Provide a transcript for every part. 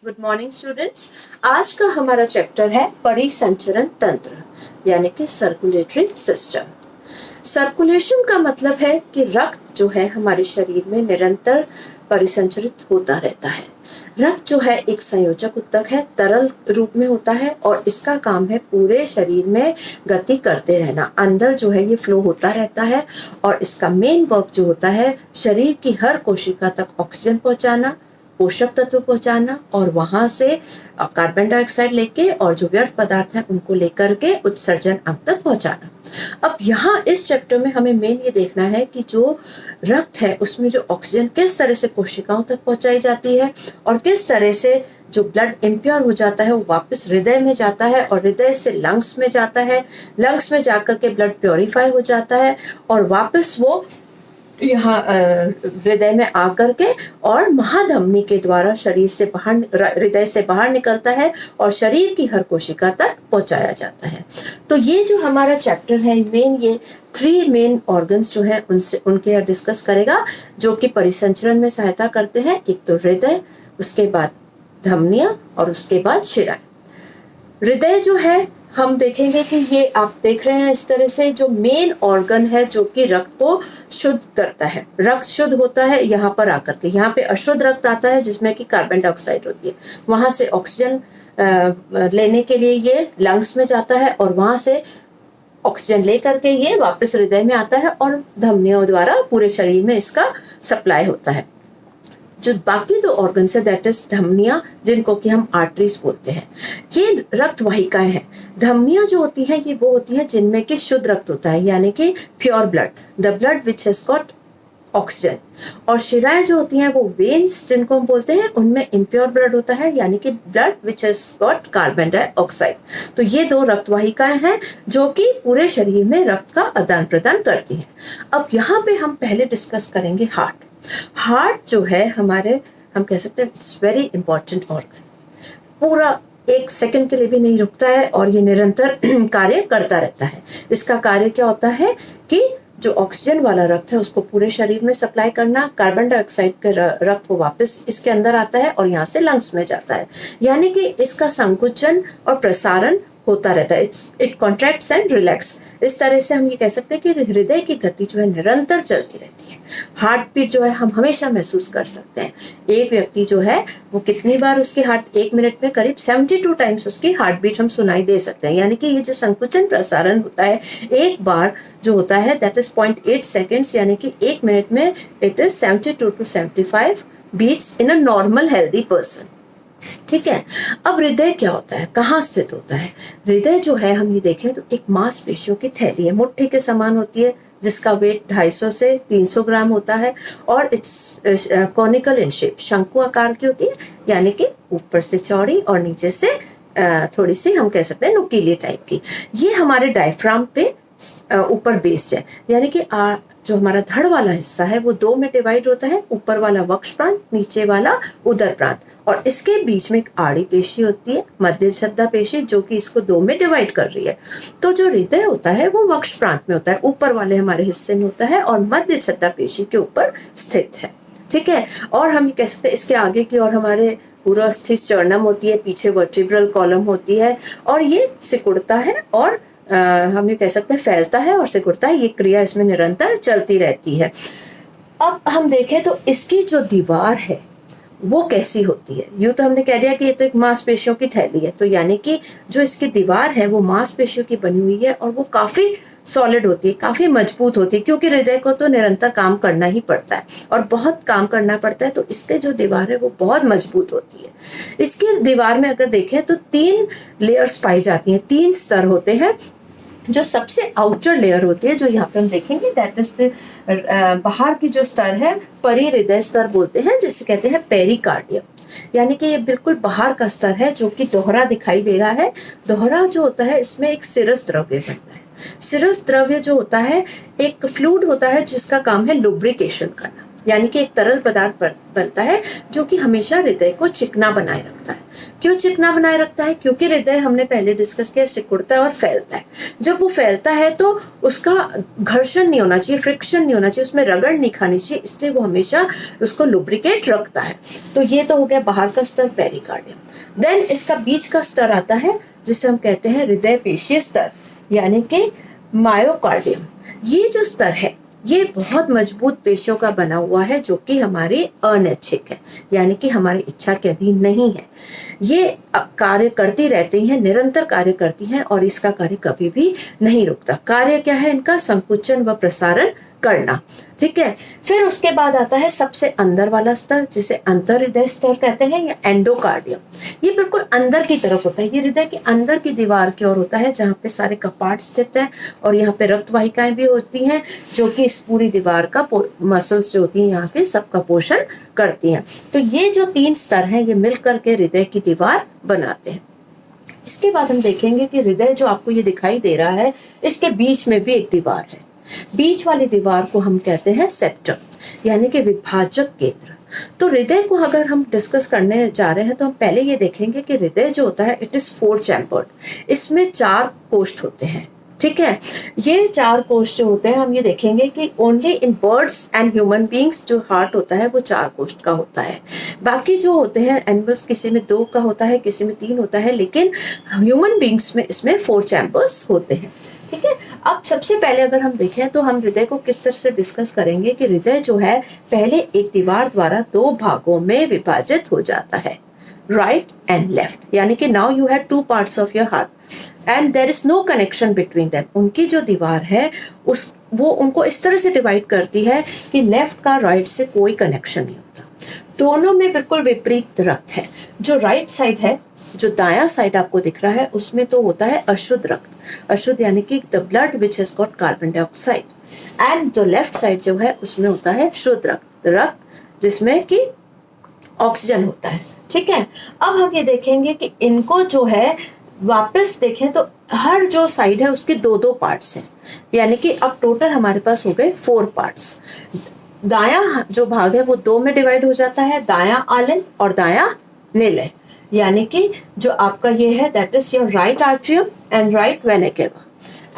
Good morning students. आज का हमारा चैप्टर है परिसंचरण तंत्र यानी कि सर्कुलेटरी सिस्टम। सर्कुलेशन का मतलब है कि रक्त जो है हमारे शरीर में निरंतर परिसंचरित होता रहता है। रक्त जो है एक संयोजक ऊतक है, तरल रूप में होता है और इसका काम है पूरे शरीर में गति करते रहना। अंदर जो है ये फ्लो होता रहता है और इसका मेन वर्क जो होता है शरीर की हर कोशिका तक ऑक्सीजन पहुंचाना, पोषक तत्व पहुंचाना और वहां से कार्बन डाइऑक्साइड लेके और जो व्यर्थ पदार्थ हैं उनको लेकर के उत्सर्जन अंग तक पहुंचाना। अब यहाँ इस चैप्टर में हमें मेन ये देखना है कि जो रक्त है उसमें जो ऑक्सीजन किस तरह से कोशिकाओं तक पहुंचाई जाती है और किस तरह से जो ब्लड इम्प्योर हो जाता है वो वापस हृदय में जाता है और हृदय से लंग्स में जाता है, लंग्स में जाकर के ब्लड प्योरीफाई हो जाता है और वापस वो यहाँ हृदय में आकर के और महाधमनी के द्वारा शरीर से बाहर, हृदय से बाहर निकलता है और शरीर की हर कोशिका तक पहुंचाया जाता है। तो ये जो हमारा चैप्टर है मेन, ये 3 मेन ऑर्गन्स जो है उनसे उनके डिस्कस करेगा जो कि परिसंचरण में सहायता करते हैं। एक तो हृदय, उसके बाद धमनियां और उसके बाद शिराएं। हृदय जो है हम देखेंगे कि ये आप देख रहे हैं इस तरह से जो मेन ऑर्गन है जो कि रक्त को शुद्ध करता है। रक्त शुद्ध होता है यहाँ पर आकर के, यहाँ पे अशुद्ध रक्त आता है जिसमें कि कार्बन डाइऑक्साइड होती है, वहां से ऑक्सीजन लेने के लिए ये लंग्स में जाता है और वहां से ऑक्सीजन लेकर के ये वापस हृदय में आता है और धमनियों द्वारा पूरे शरीर में इसका सप्लाई होता है। जो बाकी 2 ऑर्गन्स है दैट इज धमनियां, जिनको कि हम आर्टरीज बोलते हैं, ये रक्त वाहिकाएं हैं। धमनियां जो होती हैं ये वो होती हैं जिनमें कि शुद्ध रक्त होता है यानी कि pure blood, the blood which has got oxygen. और शिराएं जो होती हैं वो वेन्स जिनको हम बोलते हैं, उनमें इम्प्योर ब्लड होता है यानी कि blood which has got carbon dioxide. तो ये 2 रक्त वाहिकाएं हैं जो कि पूरे शरीर में रक्त का आदान प्रदान करती हैं। अब यहाँ पे हम पहले डिस्कस करेंगे हार्ट। हार्ट जो है हमारे, हम कह सकते हैं इट्स वेरी इंपॉर्टेंट ऑर्गन, पूरा 1 सेकंड के लिए भी नहीं रुकता है और ये निरंतर कार्य करता रहता है। इसका कार्य क्या होता है कि जो ऑक्सीजन वाला रक्त है उसको पूरे शरीर में सप्लाई करना, कार्बन डाइऑक्साइड के रक्त को वापस इसके अंदर आता है और यहाँ से लंग्स में जाता है, यानी कि इसका संकुचन और प्रसारण होता रहता है। It contracts and relax. इस तरह से हम ये कह सकते हैं कि हृदय की गति जो है निरंतर चलती रहती है। हार्ट बीट जो है हम हमेशा महसूस कर सकते हैं। एक व्यक्ति जो है वो कितनी बार उसकी हार्ट 1 मिनट में करीब 72 टाइम्स उसकी हार्ट बीट हम सुनाई दे सकते हैं, यानी कि ये जो संकुचन प्रसारण होता है एक बार जो होता है दैट इज 0.8 सेकेंड्स, यानी कि 1 मिनट में it is 72 to 75 beats in a normal healthy person. ठीक है। अब हृदय क्या होता है, कहाँ स्थित होता है? हृदय जो है हम ये देखें तो एक मांसपेशियों की थैली है, मुट्ठी के समान होती है, जिसका वेट 250 से 300 ग्राम होता है और इट्स कॉनिकल इन शेप, शंकु आकार की होती है, यानी कि ऊपर से चौड़ी और नीचे से थोड़ी सी हम कह सकते हैं नुकीली टाइप की। ये हमारे डायफ्राम पे ऊपर बेस्ड है, यानी कि जो हमारा धड़ वाला हिस्सा है वो 2 में डिवाइड होता है, ऊपर वाला वक्ष प्रांत, नीचे वाला उदर प्रांत, और इसके बीच में एक आड़ी पेशी होती है, मध्य छद्दा पेशी, जो कि इसको 2 में डिवाइड कर रही है। तो जो हृदय होता है वो वक्ष प्रांत में होता है, ऊपर वाले हमारे हिस्से में होता है और मध्य छद्दा पेशी के ऊपर स्थित है। ठीक है। और हम ये कह सकते हैं इसके आगे की और हमारे पूर्वस्थित स्टर्नम होती है, पीछे वर्टिब्रल कॉलम होती है और ये सिकुड़ता है और हम ये कह सकते हैं फैलता है और सिकुड़ता है। ये क्रिया इसमें निरंतर चलती रहती है। अब हम देखें तो इसकी जो दीवार है वो कैसी होती है। यूँ तो हमने कह दिया कि ये तो एक मांसपेशियों की थैली है, तो यानी कि जो इसकी दीवार है वो मांसपेशियों की बनी हुई है और वो काफी सॉलिड होती है, काफी मजबूत होती है, क्योंकि हृदय को तो निरंतर काम करना ही पड़ता है और बहुत काम करना पड़ता है, तो इसके जो दीवार है वो बहुत मजबूत होती है। इसकी दीवार में अगर देखें तो 3 लेयर्स पाई जाती हैं, 3 स्तर होते हैं। जो सबसे आउटर लेयर होती है जो यहाँ पे हम देखेंगे दैट इज बाहर की जो स्तर है परिहृदय स्तर बोलते हैं, जिसे कहते हैं पेरिकार्डियम, यानी कि ये बिल्कुल बाहर का स्तर है जो कि दोहरा दिखाई दे रहा है। दोहरा जो होता है इसमें एक सिरस द्रव्य बनता है। सिरस द्रव्य जो होता है एक फ्लूइड होता है जिसका काम है लुब्रिकेशन करना। यानी कि एक तरल पदार्थ बनता है जो कि हमेशा हृदय को चिकना बनाए रखता है। क्यों चिकना बनाए रखता है? क्योंकि हृदय हमने पहले डिस्कस किया सिकुड़ता है और फैलता है। जब वो फैलता है तो उसका घर्षण नहीं होना चाहिए, फ्रिक्शन नहीं होना चाहिए, उसमें रगड़ नहीं खानी चाहिए, इसलिए वो हमेशा उसको लुब्रिकेट रखता है। तो ये तो हो गया बाहर का स्तर, पेरिकार्डियम। देन इसका बीच का स्तर आता है जिसे हम कहते हैं हृदय पेशीय स्तर, यानी कि मायोकार्डियम। ये जो स्तर है ये बहुत मजबूत पेशियों का बना हुआ है जो कि हमारी अनैच्छिक है, यानी कि हमारी इच्छा के अधीन नहीं है। ये कार्य करती रहती हैं, निरंतर कार्य करती हैं और इसका कार्य कभी भी नहीं रुकता। कार्य क्या है इनका? संकुचन व प्रसारण करना। ठीक है, फिर उसके बाद आता है सबसे अंदर वाला स्तर जिसे अंतर हृदय स्तर कहते हैं या एंडोकार्डियम। ये बिल्कुल अंदर की तरफ होता है, ये हृदय के अंदर की दीवार की ओर होता है जहाँ पे सारे कपाट स्थित हैं और यहाँ पे रक्त वाहिकाएं भी होती हैं जो कि इस पूरी दीवार का मसल्स जो होती हैं यहाँ के सबका पोषण करती हैं। तो ये जो 3 स्तर हैं ये मिलकर के हृदय की दीवार बनाते हैं। इसके बाद हम देखेंगे कि हृदय जो आपको ये दिखाई दे रहा है इसके बीच में भी एक दीवार है। बीच वाली दीवार को हम कहते हैं सेप्टम, यानी कि विभाजक केंद्र। तो हृदय को अगर हम डिस्कस करने जा रहे हैं तो हम पहले ये देखेंगे कि हृदय जो होता है इट इज 4 चैम्बर्ड। इसमें 4 कोष्ठ होते हैं। ठीक है, ये 4 कोष्ठ जो होते हैं हम ये देखेंगे कि only in birds and human beings जो हार्ट होता है वो 4 कोष्ठ का होता है। बाकी जो होते हैं एनिमल्स किसी में 2 का होता है, किसी में 3 होता है, लेकिन ह्यूमन बींग्स में इसमें 4 चैम्बर्स होते हैं। ठीक है, अब सबसे पहले अगर हम देखें तो हम हृदय को किस तरह से डिस्कस करेंगे कि हृदय जो है पहले एक दीवार द्वारा 2 भागों में विभाजित हो जाता है, राइट एंड लेफ्ट, यानी कि now you have 2 parts of your heart and there is no connection between them. उनकी जो दीवार है वो उनको इस तरह से डिवाइड करती है कि लेफ्ट का राइट से कोई कनेक्शन नहीं होता। दोनों में बिल्कुल विपरीत रक्त है। जो राइट साइड है, जो दायां साइड आपको दिख रहा है, उसमें तो होता है अशुद्ध रक्त, अशुद्ध यानी कि the blood which has got carbon dioxide, and जो लेफ्ट साइड जो है उसमें होता है शुद्ध रक्त, रक्त जिसमें कि ऑक्सीजन होता है। ठीक है, अब हम ये देखेंगे कि इनको जो है वापस देखें तो हर जो साइड है उसके 2-2 पार्ट्स हैं, यानी कि अब टोटल हमारे पास हो गए 4 पार्ट्स। दायां जो भाग है वो 2 में डिवाइड हो जाता है, दायां आलन और दायां निलय, यानी कि जो आपका ये है that is your right atrium and right vena cava,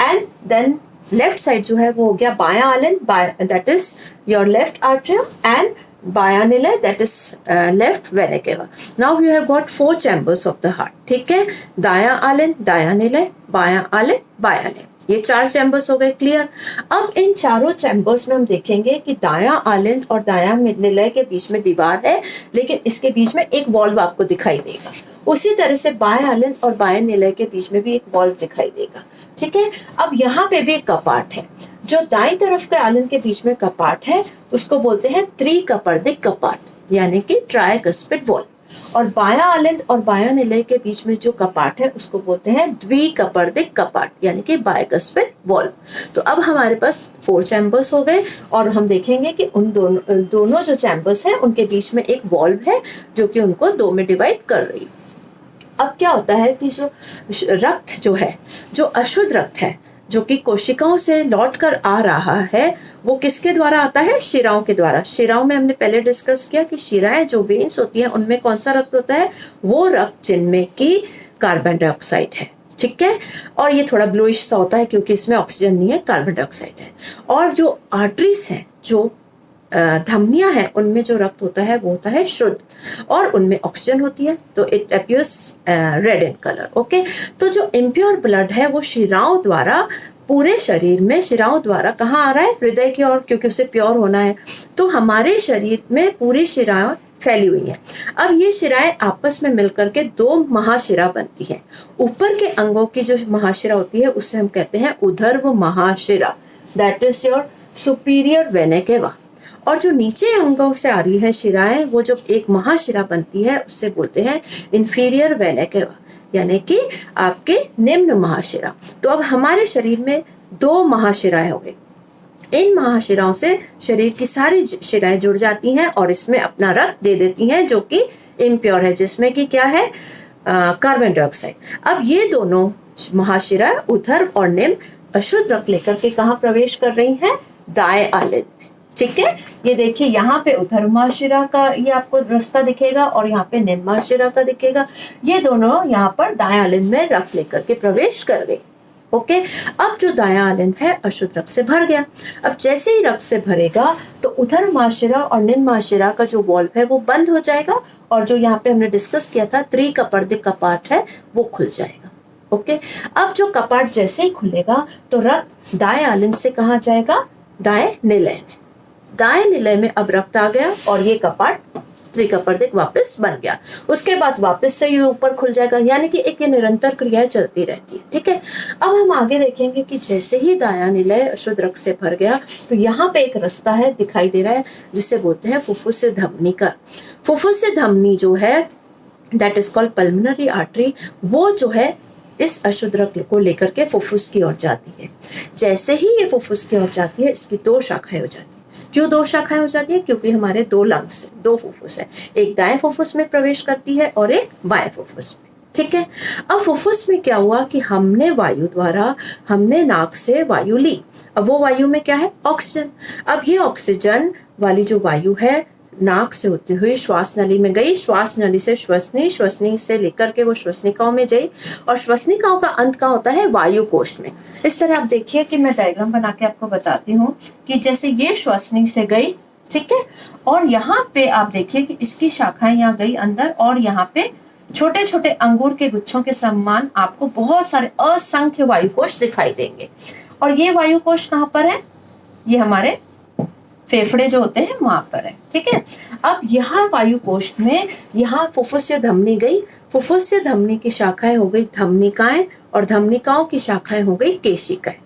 and then left side जो है वो हो गया बायां आलन, that is your left atrium, and बायां निलय that is left vena cava. Now you have got 4 chambers of the heart. ठीक है, दायां आलन, दायां निलय, बायां आलन, बायां निलय, ये 4 चैम्बर्स हो गए। क्लियर। अब इन चारों चैम्बर्स में हम देखेंगे कि दायां आलन और दायां निलय के बीच में दीवार है, लेकिन इसके बीच में एक वॉल्व आपको दिखाई देगा। उसी तरह से बायां आलन और बायां निलय के बीच में भी एक वॉल्व दिखाई देगा। ठीक है, अब यहाँ पे भी एक कपाट है। जो दाईं तरफ के आलन के बीच में कपाट है उसको बोलते हैं त्रिकपर्दिक कपाट, यानी कि ट्राइकस्पिड वॉल्व, और बायां आलन और बायां निलय के बीच में जो कपाट है उसको बोलते हैं द्विकपर्दिक कपाट, यानी कि बाइकस्पिड वॉल्व। तो अब हमारे पास 4 चैम्बर्स हो गए और हम देखेंगे कि उन दोनों जो चैम्बर्स हैं उनके बीच में एक वॉल्व है जो कि उनको 2 में डिवाइड कर रही है। अब क्या होता है कि जो रक्त जो है, जो अशुद्ध रक्त है जो कि कोशिकाओं से लौट कर आ रहा है, वो किसके द्वारा आता है? शिराओं के द्वारा। शिराओं में हमने पहले डिस्कस किया कि शिराएं जो वेन्स होती हैं उनमें कौन सा रक्त होता है? वो रक्त जिनमें कि कार्बन डाइऑक्साइड है। ठीक है, और ये थोड़ा ब्लूइश सा होता है क्योंकि इसमें ऑक्सीजन नहीं है, कार्बन डाइऑक्साइड है। और जो आर्टरीज हैं, जो धमनियां हैं, उनमें जो रक्त होता है वो होता है शुद्ध और उनमें ऑक्सीजन होती है, तो it appears red in colour. Okay, तो जो इम्प्योर ब्लड है वो शिराओं द्वारा पूरे शरीर में, शिराओं द्वारा कहाँ आ रहा है? हृदय की ओर, क्योंकि उसे प्योर होना है। तो हमारे शरीर में पूरी शिराएं फैली हुई हैं। अब ये शिराएं आपस में मिलकर के 2 महाशिरा बनती हैं। ऊपर के अंगों की जो महाशिरा होती है उसे हम कहते हैं उदर्भ महाशिरा, that is your superior vena cava, और जो नीचे अंगों से आ रही है शिराएं वो जब एक महाशिरा बनती है उससे बोलते हैं इंफीरियर वेना केवा, यानी कि आपके निम्न महाशिरा। तो अब हमारे शरीर में 2 महाशिराएं हो गई। इन महाशिराओं से शरीर की सारी शिराएं जुड़ जाती हैं और इसमें अपना रक्त दे देती हैं जो कि इम्प्योर है, जिसमें कि क्या है? Carbon dioxide. अब ये दोनों महाशिरा उधर और निम्न अशुद्ध रक्त लेकर के कहाँ प्रवेश कर रही हैं? दाएं आलन में। ठीक है, ये देखिए यहाँ पे ऊर्ध्वशिरा का ये आपको रास्ता दिखेगा और यहाँ पे निम्नाशिरा का दिखेगा। ये दोनों यहाँ पर दाएं आलिंद में रक्त लेकर के प्रवेश कर गए। ओके, अब जो दायां आलिंद है अशुद्ध रक्त से भर गया। अब जैसे ही रक्त से भरेगा तो ऊर्ध्वशिरा और निम्नाशिरा का जो वॉल्व है वो बंद हो जाएगा और जो यहाँ पे हमने डिस्कस किया था त्रिकपर्दिक कपाट है वो खुल जाएगा। ओके, अब जो कपाट जैसे ही खुलेगा तो रक्त दाएं आलिंद से कहाँ जाएगा, दाएं निलय में। दाएं निलय में अब रक्त आ गया और ये कपाट त्रिकपर्दिक वापस बन गया। उसके बाद वापस से ये ऊपर खुल जाएगा, यानी कि एक ये निरंतर क्रियाएं चलती रहती है। ठीक है, अब हम आगे देखेंगे कि जैसे ही दायां निलय अशुद्ध रक्त से भर गया तो यहाँ पे एक रास्ता है दिखाई दे रहा है जिसे बोलते हैं फुफ्फुस से धमनी का। फुफ्फुस से धमनी जो है that is called pulmonary artery, वो जो है इस अशुद्ध रक्त को लेकर के फुफ्फुस की ओर जाती है। जैसे ही ये फुफ्फुस की ओर जाती है इसकी दो शाखाएं हो जाती है। क्यों दो शाखाएं हो जाती है, क्योंकि हमारे दो लंग्स है, दो फुफ्फुस है, एक दाएं फुफ्फुस में प्रवेश करती है और एक बाएं फुफ्फुस में। ठीक है, अब फुफ्फुस में क्या हुआ कि हमने वायु द्वारा हमने नाक से वायु ली। अब वो वायु में क्या है, ऑक्सीजन। अब ये ऑक्सीजन वाली जो वायु है नाक से होती हुई श्वास नली में गई, श्वास नली से श्वसनी, श्वसनी से लेकर के वो श्वसनिकाओं में गई और श्वसनिकाओं का अंत कहाँ होता है, वायु कोष्ठ में। इस तरह आप देखिए कि मैं डायग्राम बना के आपको बताती हूँ कि जैसे ये श्वसनी से गई, ठीक है, और यहाँ पे आप देखिए कि इसकी शाखाएं यहाँ गई अंदर और यहाँ पे छोटे छोटे अंगूर के गुच्छों के समान आपको बहुत सारे असंख्य वायु कोश दिखाई देंगे। और ये वायु कोश कहाँ पर है, ये हमारे फेफड़े जो होते हैं वहां पर है। ठीक है, अब यहाँ वायु कोश में यहाँ फुफ्फुस से धमनी गई, फुफ्फुस से धमनी की शाखाएं हो गई धमनिकाएं और धमनिकाओं की शाखाएं हो गई केशिकाएं।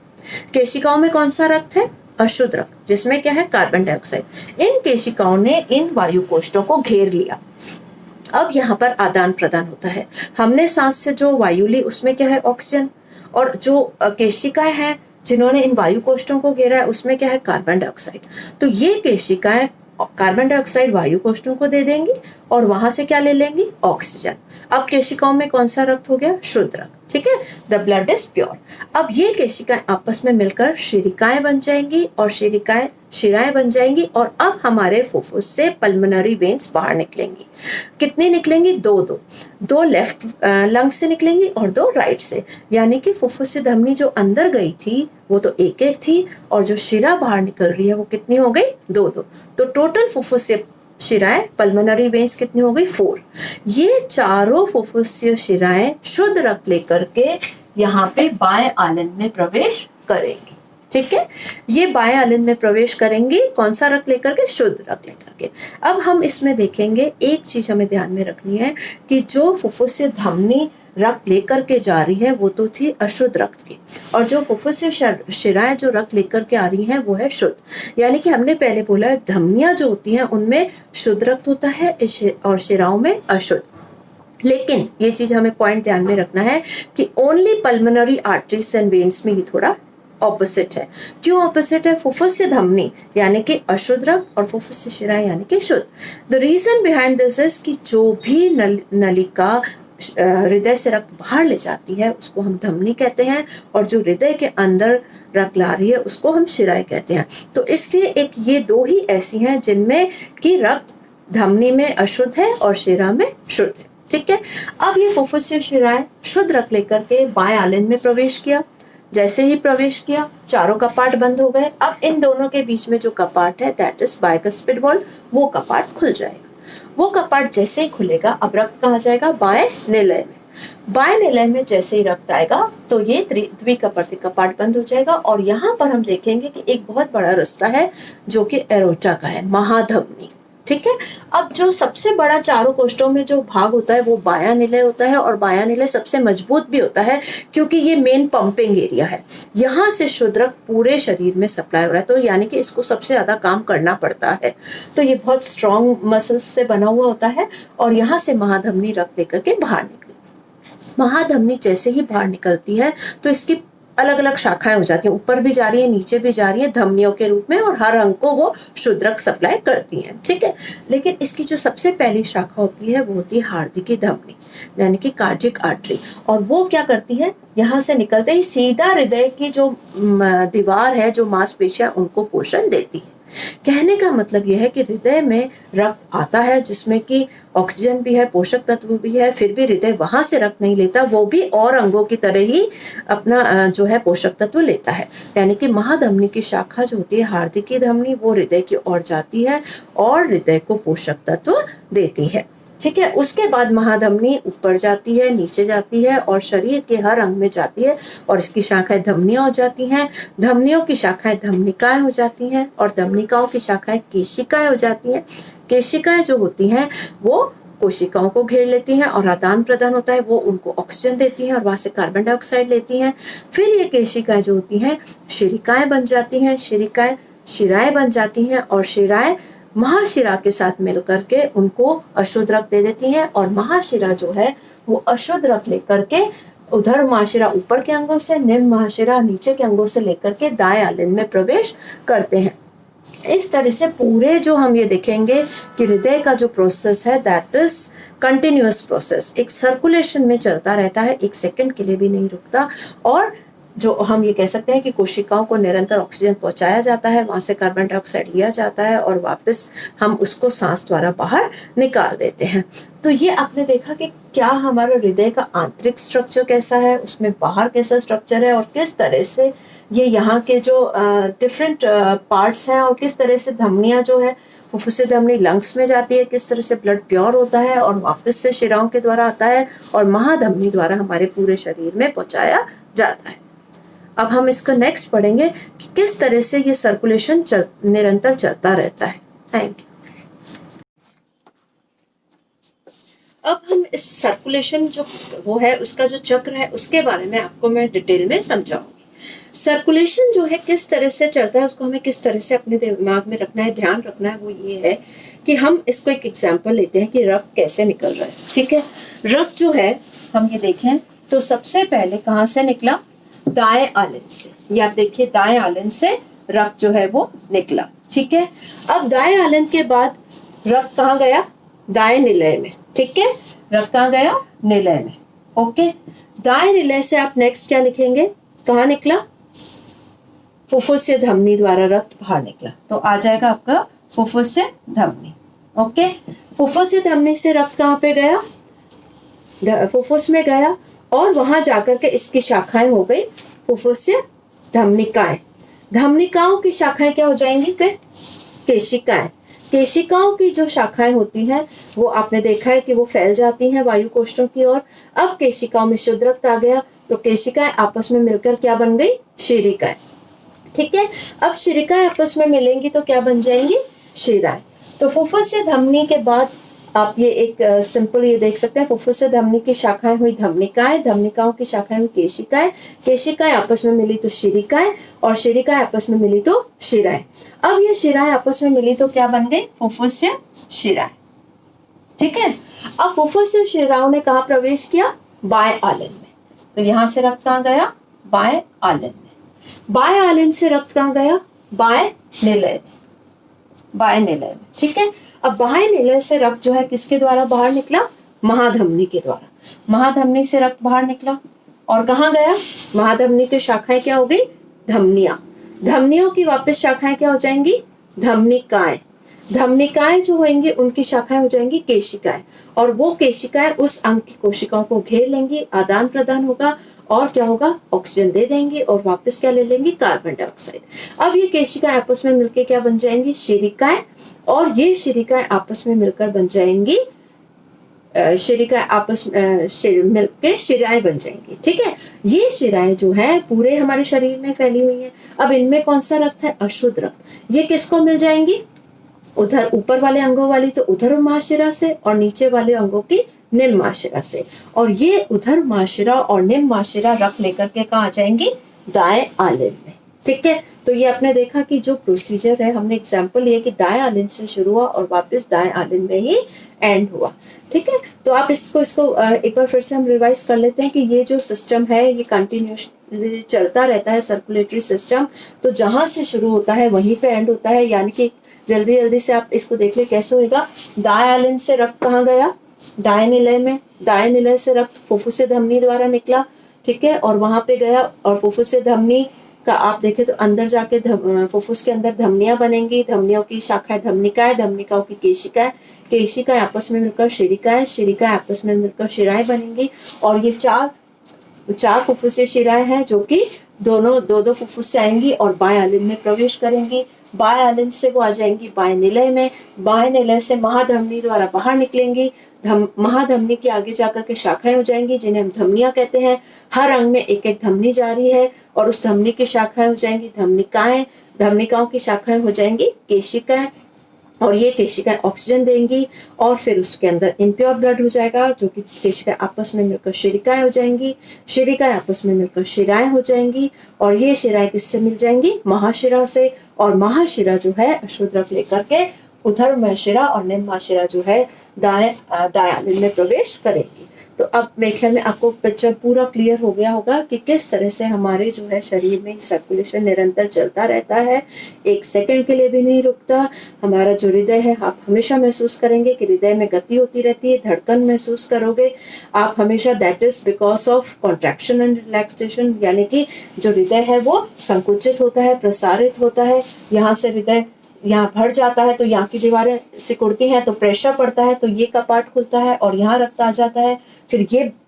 केशिकाओं में कौन सा रक्त है, अशुद्ध रक्त, जिसमें क्या है, कार्बन डाइऑक्साइड। इन केशिकाओं ने इन वायु कोष्ठों को घेर लिया। अब यहाँ पर आदान प्रदान होता है। हमने सांस से जो वायु ली उसमें क्या है, ऑक्सीजन, और जो केशिकाएं हैं जिन्होंने इन वायु कोष्ठों को घेरा है उसमें क्या है, कार्बन डाइऑक्साइड। तो ये केशिकाएं कार्बन डाइऑक्साइड वायु कोष्ठों को दे देंगी और वहां से क्या ले लेंगी, ऑक्सीजन। अब केशिकाओं में कौन सा रक्त हो गया, शुद्ध रक्त। ठीक है, द ब्लड इज प्योर। अब ये केशिकाएं आपस में मिलकर शिरिकाएं बन जाएंगी और शिराएं बन जाएंगी और अब हमारे फुफ्फुस से पल्मोनरी वेन्स बाहर निकलेंगी। कितनी निकलेंगी, दो लेफ्ट लंग से निकलेंगी और दो राइट से, यानी कि फुफ्फुस से धमनी जो अंदर गई थी वो तो एक थी और जो शिरा बाहर निकल रही है वो कितनी हो गई, दो। तो टोटल फुफ्फुस से शिराएं पल्मोनरी वेन्स कितनी हो गई, 4। ये चारों फुफ्फुसीय शिराएं शुद्ध रक्त लेकर के यहाँ पे बाएं आलिंद में प्रवेश करेंगी। ठीक है, ये बाएं आलिंद में प्रवेश करेंगी, कौन सा रक्त लेकर के, शुद्ध रक्त लेकर के। अब हम इसमें देखेंगे एक चीज हमें ध्यान में रखनी है कि जो फुफ्फुसीय धमनी रक्त लेकर के जा रही है वो तो थी अशुद्ध रक्त की, और जो फुफ्फुसीय शिराएं जो रक्त लेकर के आ रही हैं वो है शुद्ध। यानी कि हमने पहले बोला धमनियां जो होती हैं उनमें शुद्ध रक्त होता है और शिराओं में अशुद्ध। लेकिन ये चीज हमें पॉइंट ध्यान में रखना है कि only pulmonary arteries and veins में ये थोड़ा ऑपोजिट है। क्यों ऑपोजिट है, फुफ्फुसीय धमनी यानी कि अशुद्ध रक्त और फुफ्फुसीय शिराएं यानी कि शुद्ध। The reason behind this is कि जो भी नलिका हृदय से रक्त बाहर ले जाती है उसको हम धमनी कहते हैं और जो हृदय के अंदर रक्त ला रही है उसको हम शिराएं कहते हैं। तो इसलिए एक ये दो ही ऐसी हैं जिनमें कि रक्त धमनी में अशुद्ध है और शिरा में शुद्ध है। ठीक है, अब ये फुफ्फुसीय शिराएं शुद्ध रक्त लेकर के बाएं आलिंद में प्रवेश किया। जैसे ही प्रवेश किया चारों कपाट बंद हो गए। अब इन दोनों के बीच में जो कपाट है दैट इज बाइकस्पिड वॉल्व, वो कपाट खुल जाएगा। वो कपाट जैसे ही खुलेगा अब रक्त कहाँ जाएगा, बाएं निलय में। बाएं निलय में जैसे ही रक्त आएगा तो ये द्विकपर्दिक कपाट बंद हो जाएगा और यहाँ पर हम देखेंगे कि एक बहुत बड़ा रास्ता है जो कि एरोटा का है, महाधमनी। ठीक है, अब जो सबसे बड़ा चारों कोष्ठों में जो भाग होता है वो बायां निलय होता है और बायां निलय सबसे मजबूत भी होता है क्योंकि ये मेन पंपिंग एरिया है। यहाँ से शुद्ध रक्त पूरे शरीर में सप्लाई हो रहा है, तो यानी कि इसको सबसे ज्यादा काम करना पड़ता है। तो ये बहुत स्ट्रॉन्ग मसल्स से बना हुआ होता है और यहाँ से महाधमनी रक्त लेकर के बाहर निकली। महाधमनी जैसे ही बाहर निकलती है तो इसकी अलग अलग शाखाएं हो जाती हैं, ऊपर भी जा रही है नीचे भी जा रही है धमनियों के रूप में और हर अंग को वो शुद्ध रक्त सप्लाई करती हैं। ठीक है, लेकिन इसकी जो सबसे पहली शाखा होती है वो होती है हार्दिकी धमनी यानी कि कार्डियक आर्टरी, और वो क्या करती है, यहाँ से निकलते ही सीधा हृदय की जो दीवार है, जो मांसपेशियां उनको पोषण देती है। कहने का मतलब यह है कि हृदय में रक्त आता है जिसमें कि ऑक्सीजन भी है, पोषक तत्व भी है, फिर भी हृदय वहां से रक्त नहीं लेता, वो भी और अंगों की तरह ही अपना जो है पोषक तत्व लेता है। यानी कि महाधमनी की शाखा जो होती है हार्दिकी धमनी, वो हृदय की ओर जाती है और हृदय को पोषक तत्व देती है। ठीक है, उसके बाद महाधमनी ऊपर जाती है, नीचे जाती है और शरीर के हर अंग में जाती है और इसकी शाखाएं धमनियां हो जाती हैं। धमनियों की शाखाएं धमनिकाएं हो जाती हैं और धमनिकाओं की शाखाएं केशिकाएं हो जाती हैं। केशिकाएं जो होती हैं वो कोशिकाओं को घेर लेती हैं और आदान प्रदान होता है, वो उनको ऑक्सीजन देती हैं और वहां से कार्बन डाइऑक्साइड लेती हैं। फिर ये केशिकाएं जो होती हैं शिरिकाएं बन जाती हैं, शिरिकाएं शिराएं बन जाती हैं और शिराएं महाशिरा के साथ मिलकर के उनको अशुद्ध रक्त दे देती हैं और महाशिरा जो है वो अशुद्ध रक्त लेकर के उधर महाशिरा ऊपर के अंगों से, निम्न महाशिरा नीचे के अंगों से लेकर के दाएं आलिंद में प्रवेश करते हैं। इस तरह से पूरे जो हम ये देखेंगे कि हृदय का जो प्रोसेस है दैट इज कंटिन्यूअस प्रोसेस, एक सर्कुलेशन में चलता रहता है, एक सेकंड के लिए भी नहीं रुकता। और जो हम ये कह सकते हैं कि कोशिकाओं को निरंतर ऑक्सीजन पहुंचाया जाता है, वहां से कार्बन डाइऑक्साइड लिया जाता है और वापस हम उसको सांस द्वारा बाहर निकाल देते हैं। तो ये आपने देखा कि क्या हमारा हृदय का आंतरिक स्ट्रक्चर कैसा है, उसमें बाहर कैसा स्ट्रक्चर है और किस तरह से ये यहाँ के जो डिफरेंट पार्ट्स हैं और किस तरह से धमनियाँ जो है फुफ्फुसी धमनी लंग्स में जाती है, किस तरह से ब्लड प्योर होता है और वापस से शिराओं के द्वारा आता है और महाधमनी द्वारा हमारे पूरे शरीर में पहुंचाया जाता है। अब हम इसका नेक्स्ट पढ़ेंगे कि किस तरह से ये सर्कुलेशन निरंतर चलता रहता है। Thank you. अब हम इस सर्कुलेशन जो वो है उसका जो चक्र है उसके बारे में आपको मैं डिटेल में समझाऊंगी। सर्कुलेशन जो है किस तरह से चलता है उसको हमें किस तरह से अपने दिमाग में रखना है, ध्यान रखना है, वो ये है कि हम इसको एक एग्जाम्पल लेते हैं कि रक्त कैसे निकल रहा है। ठीक है, रक्त जो है हम ये देखें तो सबसे पहले कहाँ से निकला, दाएं आलिंद से। ये आप देखिए दाएं आलिंद से रक्त जो है वो निकला। ठीक है, अब दाएं आलिंद के बाद रक्त कहाँ गया, दाएं निलय में। ठीक है, रक्त कहाँ गया, निलय में। ओके, दाएं निलय से आप नेक्स्ट क्या लिखेंगे, कहाँ निकला, फुफ्फुस धमनी द्वारा रक्त बाहर निकला, तो आ जाएगा आपका फुफ्फुस धमनी। ओके, फुफ्फुस धमनी से रक्त कहाँ पे गया, फुफ्फुस में गया और वहां जाकर के इसकी शाखाएं हो गई फुफ्फुस धमनिकाएं। धमनिकाओं की शाखाएं क्या हो जाएंगी, फिर केशिकाएं। केशिकाओं की जो शाखाएं होती हैं वो आपने देखा है कि वो फैल जाती हैं वायु कोष्ठों की ओर। अब केशिकाओं में शुद्ध रक्त आ गया तो केशिकाएं आपस में मिलकर क्या बन गई, शिरिकाएं। ठीक है, अब शिरिकाएं आपस में मिलेंगी तो क्या बन जाएंगी, शिराएं। तो फुफ्फुस धमनी के बाद आप ये एक सिंपल ये देख सकते हैं, फुफ्फुस धमनी की शाखाएं हुई धमनिकाएं, धमनिकाओं की शाखाएं हुई केशिकाएं, केशिकाएं आपस में मिली तो शिरिकाएं और शिरिकाएं आपस में मिली तो शिराएं। अब ये शिराएं आपस में मिली तो क्या बन गई, फुफ्फुस शिराएं। ठीक है, अब फुफ्फुस शिराओं ने कहा प्रवेश किया, बाएं आलिंद में। तो यहां से रक्त कहाँ गया, बाएं आलिंद में। बाएं आलिंद से रक्त कहाँ गया, बाएं निलय में, बाएं निलय में। ठीक है, अब बाएं निलय से रक्त जो है किसके द्वारा बाहर निकला, महाधमनी के द्वारा। महाधमनी से रक्त बाहर निकला और कहाँ गया, महाधमनी की शाखाएं क्या हो गई, धमनियां। धमनियों की वापस शाखाएं क्या हो जाएंगी, धमनिकाएं। धमनिकाएं जो होंगी उनकी शाखाएं हो जाएंगी केशिकाएं और वो केशिकाएं उस अंग की कोशिकाओं को घेर लेंगी, आदान प्रदान होगा और क्या होगा, ऑक्सीजन दे देंगी और वापस क्या ले लेंगी, कार्बन डाइऑक्साइड। अब ये केशिकाएं आपस में मिलकर क्या बन जाएंगी, शिरिकाएं और ये शिरिकाएं आपस में मिलकर बन जाएंगी, शिरिकाएं आपस मिलकर शिराएं बन जाएंगी। ठीक है, ये शिराएं जो है पूरे हमारे शरीर में फैली हुई हैं। अब इनमें कौन सा रक्त है, अशुद्ध रक्त। ये किसको मिल जाएंगी, उधर ऊपर वाले अंगों वाली तो उधर महाशिरा से और नीचे वाले अंगों की निम्न महाशिरा से। और ये उधर महाशिरा और निम्न महाशिरा रक्त लेकर के कहाँ आ जाएंगी, दाएं आलिंद में। ठीक है, तो ये आपने देखा कि जो प्रोसीजर है, हमने एग्जांपल लिया कि दाएं आलिंद से शुरू हुआ और वापस दाएं आलिंद में ही एंड हुआ। ठीक है, तो आप इसको एक बार फिर से हम रिवाइज कर लेते हैं कि ये जो सिस्टम है ये कंटिन्यूसली चलता रहता है, सर्कुलेटरी सिस्टम। तो जहां से शुरू होता है वहीं पे एंड होता है। यानी कि जल्दी जल्दी से आप इसको देख ले कैसे होगा, दाएं आलिंद से रक्त कहाँ गया, दाएं निलय में। दाएं निलय से रक्त फुफ्फुस धमनी द्वारा निकला। ठीक है, और वहां पे गया और फुफ्फुस धमनी का आप देखें तो अंदर जाके फुफ्फुस के अंदर धमनियां बनेंगी, धमनियों की शाखाएं धमनिकाएं, धमनिकाओं की केशिकाएं, केशिकाएं आपस में मिलकर शिरिकाएं, शिरिकाएं आपस में मिलकर शिराएं बनेंगी। और ये चार फुफ्फुसीय शिराएं हैं जो कि दोनों दो दो फुफ्फुस से आएंगी और बाएं आलिंद में प्रवेश करेंगी। बाएं आलिंद से वो आ जाएंगी बाएं निलय में, बाएं निलय से महाधमनी द्वारा बाहर निकलेंगी। महाधमनी के आगे जाकर के शाखाएं हो जाएंगी जिन्हें हम धमनियां कहते हैं। हर अंग में एक एक धमनी जा रही है और उस धमनी की शाखाएं हो जाएंगी धमनिकाएं, धमनिकाओं की शाखाएं हो जाएंगी केशिकाएं, और ये केशिकाएं ऑक्सीजन देंगी और फिर उसके अंदर इम्प्योर ब्लड हो जाएगा जो कि केशिकाएं आपस में मिलकर शिरिकाएं हो जाएंगी, शिरिकाएं आपस में मिलकर शिराएं हो जाएंगी और ये शिराएं किससे मिल जाएंगी? महाशिरा से। और महाशिरा जो है अशुद्ध रक्त लेकर के उधर महाशिरा और निम्न महाशिरा जो है दाएं आलिंद में प्रवेश करेगी। तो अब मेरे ख्याल में आपको पिक्चर पूरा क्लियर हो गया होगा कि किस तरह से हमारे जो है शरीर में सर्कुलेशन निरंतर चलता रहता है, एक सेकंड के लिए भी नहीं रुकता। हमारा जो हृदय है आप हमेशा महसूस करेंगे कि हृदय में गति होती रहती है, धड़कन महसूस करोगे आप हमेशा। That is because of contraction and relaxation, यानी कि जो हृदय है वो संकुचित होता है, प्रसारित होता है। यहाँ से हृदय यहाँ भर जाता है तो यहाँ की दीवारें सिकुड़ती हैं तो प्रेशर पड़ता है तो ये कपाट खुलता है और यहाँ रक्त आ जाता है। फिर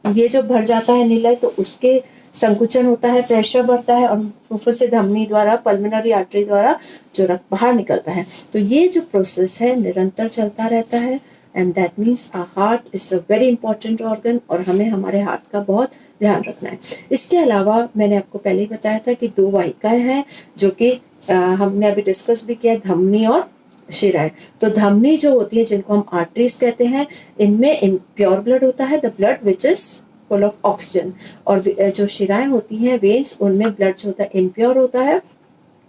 ये जो भर जाता है निलय तो उसके संकुचन होता है, प्रेशर बढ़ता है और फुफ्फुस से धमनी द्वारा, पल्मोनरी आर्टरी द्वारा जो रक्त बाहर निकलता है। तो ये जो प्रोसेस है निरंतर चलता रहता है and that means our heart is a very important organ और हमें हमारे हार्ट का बहुत ध्यान रखना है। इसके अलावा मैंने आपको पहले ही बताया था कि 2 वाहिकाएं हैं जो कि हमने अभी डिस्कस भी किया, धमनी और शिराएं। तो धमनी जो होती है जिनको हम आर्टरीज कहते हैं, इनमें इम्प्योर ब्लड होता है, the blood which is full of oxygen. और जो शिराएं होती हैं वेन्स, उनमें ब्लड जो होता है इम्प्योर होता है,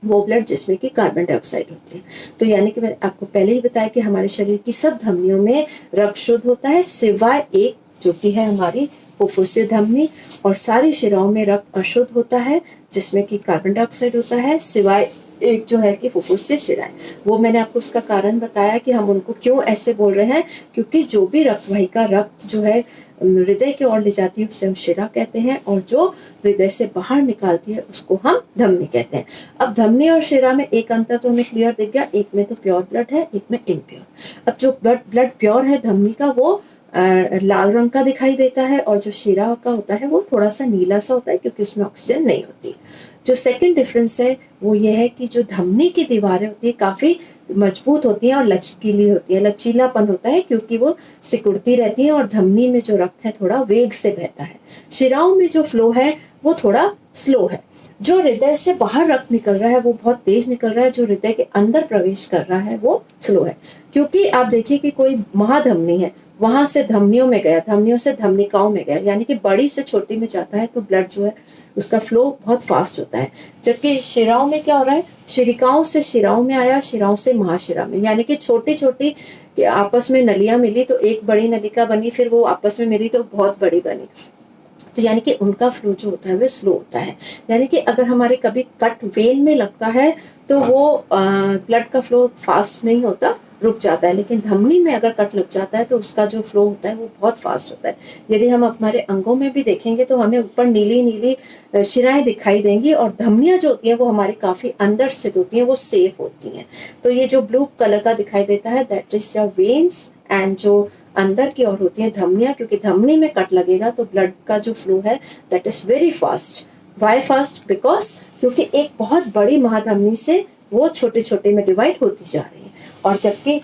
वो ब्लड जिसमें कि कार्बन डाइऑक्साइड होती है। तो यानी कि मैंने आपको पहले ही बताया कि हमारे शरीर की सब धमनियों में रक्त शुद्ध होता है सिवाय एक जो कि है हमारी फुफ्फुसीय धमनी, और सारी शिराओं में रक्त अशुद्ध होता है जिसमें कि कार्बन डाइऑक्साइड होता है सिवाय एक जो है कि फुफ्फुसीय शिराएं। वो मैंने आपको उसका कारण बताया कि हम उनको क्यों ऐसे बोल रहे हैं, क्योंकि जो भी रक्त वाहिका रक्त जो है हृदय की ओर ले जाती है उसे हम शिरा कहते हैं और जो हृदय से बाहर निकालती है उसको हम धमनी कहते हैं। अब धमनी और शिरा में एक अंतर तो हमें क्लियर दिख गया, एक में तो प्योर ब्लड है, एक में इम्प्योर। अब जो ब्लड प्योर है धमनी का वो लाल रंग का दिखाई देता है और जो शिरा का होता है वो थोड़ा सा नीला सा होता है क्योंकि उसमें ऑक्सीजन नहीं होती। जो सेकंड डिफरेंस है वो ये है कि जो धमनी की दीवारें होती है काफ़ी मजबूत होती हैं और लचकीली होती है, लचीलापन होता है क्योंकि वो सिकुड़ती रहती है और धमनी में जो रक्त है थोड़ा वेग से बहता है। शिराओं में जो फ्लो है वो थोड़ा स्लो है। जो हृदय से बाहर रक्त निकल रहा है वो बहुत तेज निकल रहा है, जो हृदय के अंदर प्रवेश कर रहा है वो स्लो है। क्योंकि आप देखिए कि कोई महाधमनी है, वहां से धमनियों में गया, धमनियों से धमनिकाओं में गया, यानी कि बड़ी से छोटी में जाता है तो ब्लड जो है उसका फ्लो बहुत फास्ट होता है। जबकि शिराओं में क्या हो रहा है, शिरिकाओं से शिराओं में आया, शिराओं से महाशिरा में, यानी कि छोटी छोटी आपस में नलियां मिली तो एक बड़ी नलिका बनी, फिर वो आपस में मिली तो बहुत बड़ी बनी। तो यानी कि उनका फ्लो जो होता है वो स्लो होता है। यानी कि अगर हमारे कभी कट वेन में लगता है तो वो ब्लड का फ्लो फास्ट नहीं होता, रुक जाता है, लेकिन धमनी में अगर कट लग जाता है तो उसका जो फ्लो होता है वो बहुत फास्ट होता है। यदि हम हमारे अंगों में भी देखेंगे तो हमें ऊपर नीली नीली शिराएं दिखाई देंगी और धमनियां जो होती हैं वो हमारी काफ़ी अंदर स्थित होती हैं, वो सेफ होती हैं। तो ये जो ब्लू कलर का दिखाई देता है that is your veins, and जो अंदर की ओर होती है धमनियां, क्योंकि धमनी में कट लगेगा तो ब्लड का जो फ्लो है that is very fast. Why fast? Because क्योंकि एक बहुत बड़ी महाधमनी से वो छोटे छोटे में डिवाइड होती जा रही है और जबकि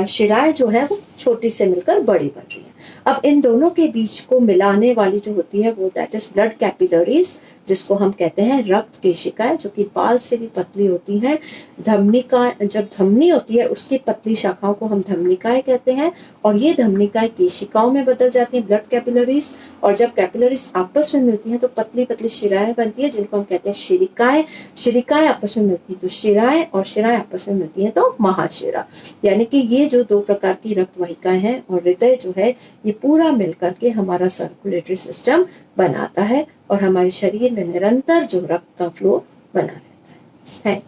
शिराएं जो है वो छोटी से मिलकर बड़ी बन रही है। अब इन दोनों के बीच को मिलाने वाली जो होती है वो दैट इज ब्लड कैपिलरीज, जिसको हम कहते हैं रक्त केशिकाएं, जो कि बाल से भी पतली होती हैं। जब धमनी होती है उसकी पतली शाखाओं को हम धमनिकाएं कहते हैं और ये धमनिकाएं केशिकाओं में बदल जाती हैं, ब्लड कैपिलरीज, और जब कैपिलरीज आपस में मिलती हैं तो पतली पतली शिराएं बनती है जिनको हम कहते हैं शिरिकाएं। शिरिकाएं आपस में मिलती हैं तो शिराएं, और शिराएं आपस में मिलती हैं तो महाशिरा। यानी कि ये जो 2 प्रकार की रक्त वाहिकाएं हैं और हृदय जो है ये पूरा मिलकर के हमारा सर्कुलेटरी सिस्टम बनाता है और हमारे शरीर में निरंतर जो रक्त का फ्लो बना रहता है।